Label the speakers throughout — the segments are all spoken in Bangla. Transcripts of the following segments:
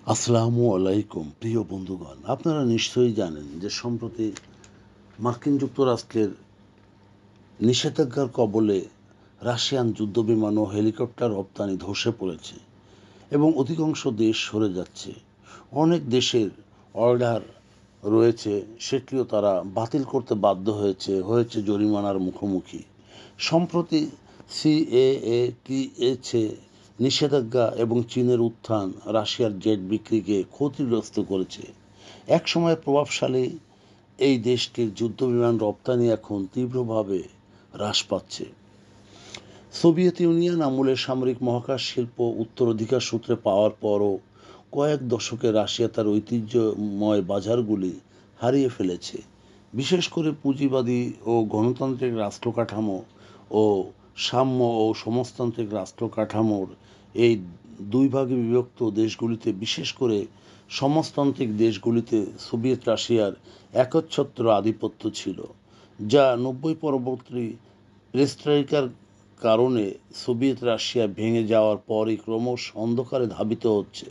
Speaker 1: আসসালামু আলাইকুম প্রিয় বন্ধুগণ, আপনারা নিশ্চয়ই জানেন যে সম্প্রতি মার্কিন যুক্তরাষ্ট্রের নিষেধাজ্ঞার কবলে রাশিয়ান যুদ্ধবিমান ও হেলিকপ্টার রপ্তানি ধসে পড়েছে এবং অধিকাংশ দেশ সরে যাচ্ছে। অনেক দেশের অর্ডার রয়েছে, সেটিও তারা বাতিল করতে বাধ্য হয়েছে জরিমানার মুখোমুখি। সম্প্রতি সিএএ টিএছে নিষেধাজ্ঞা এবং চীনের উত্থান রাশিয়ার জেট বিক্রিকে ক্ষতিগ্রস্ত করেছে। একসময় প্রভাবশালী এই দেশটির যুদ্ধবিমান রপ্তানি এখন তীব্রভাবে হ্রাস পাচ্ছে। সোভিয়েত ইউনিয়ন আমলে সামরিক মহাকাশ শিল্প উত্তরাধিকার সূত্রে পাওয়ার পরও কয়েক দশকে রাশিয়া তার ঐতিহ্যময় বাজারগুলি হারিয়ে ফেলেছে। বিশেষ করে পুঁজিবাদী ও গণতান্ত্রিক রাষ্ট্র কাঠামো ও সাম্য ও সমাজতান্ত্রিক রাষ্ট্র কাঠামোর এই দুই ভাগে বিভক্ত দেশগুলিতে, বিশেষ করে সমাজতান্ত্রিক দেশগুলিতে সোভিয়েত রাশিয়ার একচ্ছত্র আধিপত্য ছিল, যা 90 পরবর্তী পেরেস্ট্রয়িকার কারণে সোভিয়েত রাশিয়া ভেঙে যাওয়ার পরই ক্রমশ অন্ধকারে ধাবিত হচ্ছে।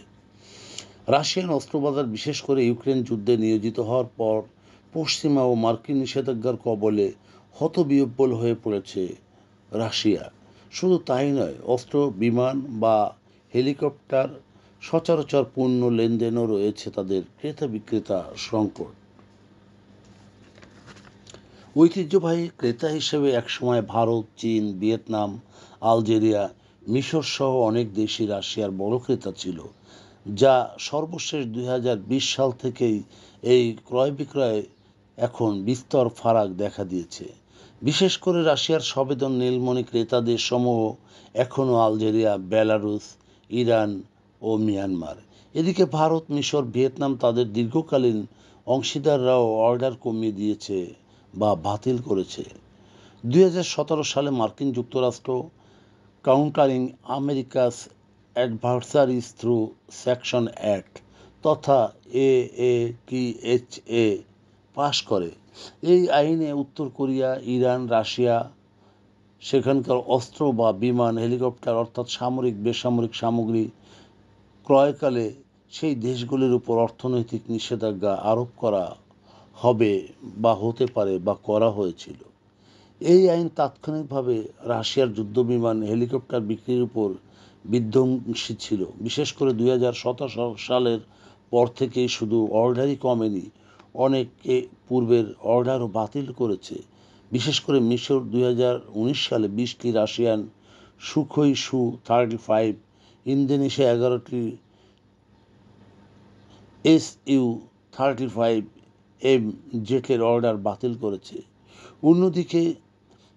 Speaker 1: রাশিয়ান অস্ত্রবাজার, বিশেষ করে ইউক্রেন যুদ্ধে নিয়োজিত হওয়ার পর পশ্চিমা ও মার্কিন নিষেধাজ্ঞার কবলে হতবিহ্বল হয়ে পড়েছে রাশিয়া। শুধু তাই নয়, অস্ত্র, বিমান বা হেলিকপ্টার সচরাচর পণ্য লেনদেনও রয়েছে তাদের ক্রেতা বিক্রেতা সংকট। ঐতিহ্যবাহী ক্রেতা হিসেবে একসময় ভারত, চীন, ভিয়েতনাম, আলজেরিয়া, মিশর সহ অনেক দেশই রাশিয়ার বড় ক্রেতা ছিল, যা সর্বশেষ 2020 সাল থেকেই এই ক্রয় বিক্রয়ে এখন বিস্তর ফারাক দেখা দিয়েছে। বিশেষ করে রাশিয়ার সবেদন নীলমণি ক্রেতা দেশসমূহ এখনও আলজেরিয়া, বেলারুস, ইরান ও মিয়ানমার। এদিকে ভারত, মিশর, ভিয়েতনাম তাদের দীর্ঘকালীন অংশীদাররাও অর্ডার কমিয়ে দিয়েছে বা বাতিল করেছে। 2017 সালে মার্কিন যুক্তরাষ্ট্র countering America's adversaries through section act তথা এএটিএইচএ পাশ করে। এই আইনে উত্তর কোরিয়া, ইরান, রাশিয়া সেখানকার অস্ত্র বা বিমান, হেলিকপ্টার অর্থাৎ সামরিক বেসামরিক সামগ্রী ক্রয়কালে সেই দেশগুলির উপর অর্থনৈতিক নিষেধাজ্ঞা আরোপ করা হবে বা হতে পারে বা করা হয়েছিল। এই আইন তাৎক্ষণিকভাবে রাশিয়ার যুদ্ধবিমান, হেলিকপ্টার বিক্রির উপর বিধ্বংসী ছিল। বিশেষ করে 2017 সালের পর থেকেই শুধু অর্ডারই কমেনি, অনেকে পূর্বের অর্ডারও বাতিল করেছে। বিশেষ করে মিশর 2019 সালে 20টি রাশিয়ান সুখোই Su-35, ইন্দোনেশিয়া 11টি Su-35M জেটের অর্ডার বাতিল করেছে। অন্যদিকে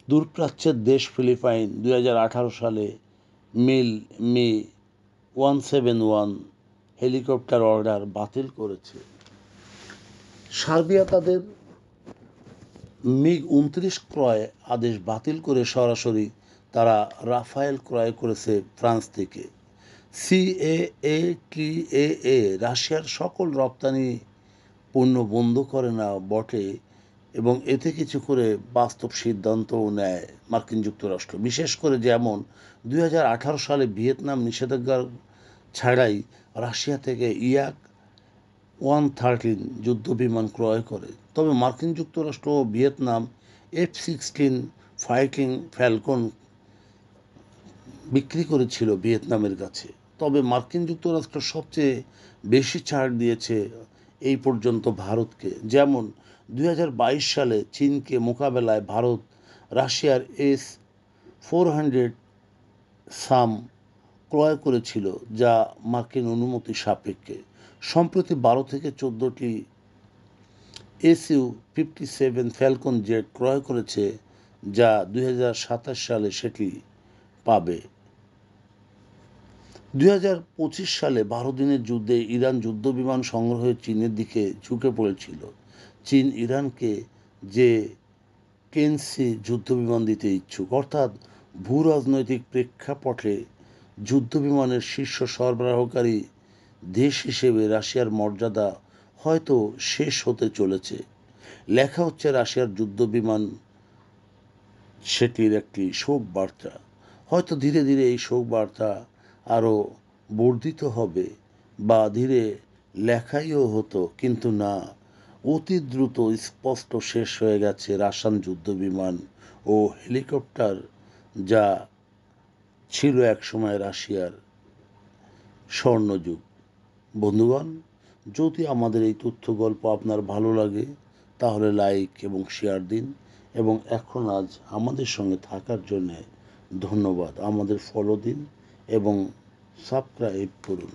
Speaker 1: দূরপ্রাচ্যের দেশ ফিলিপাইন 2018 সালে Mi-171 হেলিকপ্টার অর্ডার বাতিল করেছে। সার্বিয়া তাদের MiG-29 ক্রয় আদেশ বাতিল করে সরাসরি তারা রাফায়েল ক্রয় করেছে ফ্রান্স থেকে। সিএএটিএ রাশিয়ার সকল রপ্তানি পণ্য বন্ধ করে না বটে, এবং এতে কিছু করে বাস্তব সিদ্ধান্তও নেয় মার্কিন যুক্তরাষ্ট্র। বিশেষ করে যেমন 2018 সালে ভিয়েতনাম নিষেধাজ্ঞা ছাড়াই রাশিয়া থেকে Yak-113 যুদ্ধবিমান ক্রয় করে। তবে মার্কিন যুক্তরাষ্ট্র ও ভিয়েতনাম F-16 ফাইটিং ফ্যালকন বিক্রি করেছিল ভিয়েতনামের কাছে। তবে মার্কিন যুক্তরাষ্ট্র সবচেয়ে বেশি ছাড় দিয়েছে এই পর্যন্ত ভারতকে। যেমন 2022 সালে চীনকে মোকাবেলায় ভারত রাশিয়ার S-400 সাম ক্রয় করেছিল, যা মার্কিন অনুমতি সাপেক্ষে। সম্প্রতি 12 থেকে 14টি Su-57 ফ্যালকন জেট ক্রয় করেছে, যা 2027 সালে সেটি পাবে। 2025 সালে 12 দিনের যুদ্ধে ইরান যুদ্ধবিমান সংগ্রহে চীনের দিকে ঝুঁকে পড়েছিল। চীন ইরানকে যে কেনসি যুদ্ধবিমান দিতে ইচ্ছুক, অর্থাৎ ভূ রাজনৈতিক প্রেক্ষাপটে যুদ্ধবিমানের শীর্ষ সরবরাহকারী দেশ হিসেবে রাশিয়ার মর্যাদা হয়তো শেষ হতে চলেছে। লেখা হচ্ছে রাশিয়ার যুদ্ধবিমান সেটির একটি শোক বার্তা। হয়তো ধীরে ধীরে এই শোক বার্তা আরও বর্ধিত হবে বা ধীরে লেখাইও হতো, কিন্তু না, অতি দ্রুত স্পষ্ট শেষ হয়ে গেছে রাশিয়ান যুদ্ধবিমান ও হেলিকপ্টার, যা ছিল একসময় রাশিয়ার স্বর্ণযুগ। বন্ধুগণ, যদি আমাদের এই তথ্য গল্প আপনার ভালো লাগে তাহলে লাইক এবং শেয়ার দিন, এবং এখন আজ আমাদের সঙ্গে থাকার জন্য ধন্যবাদ। আমাদের ফলো দিন এবং সাবস্ক্রাইব করুন।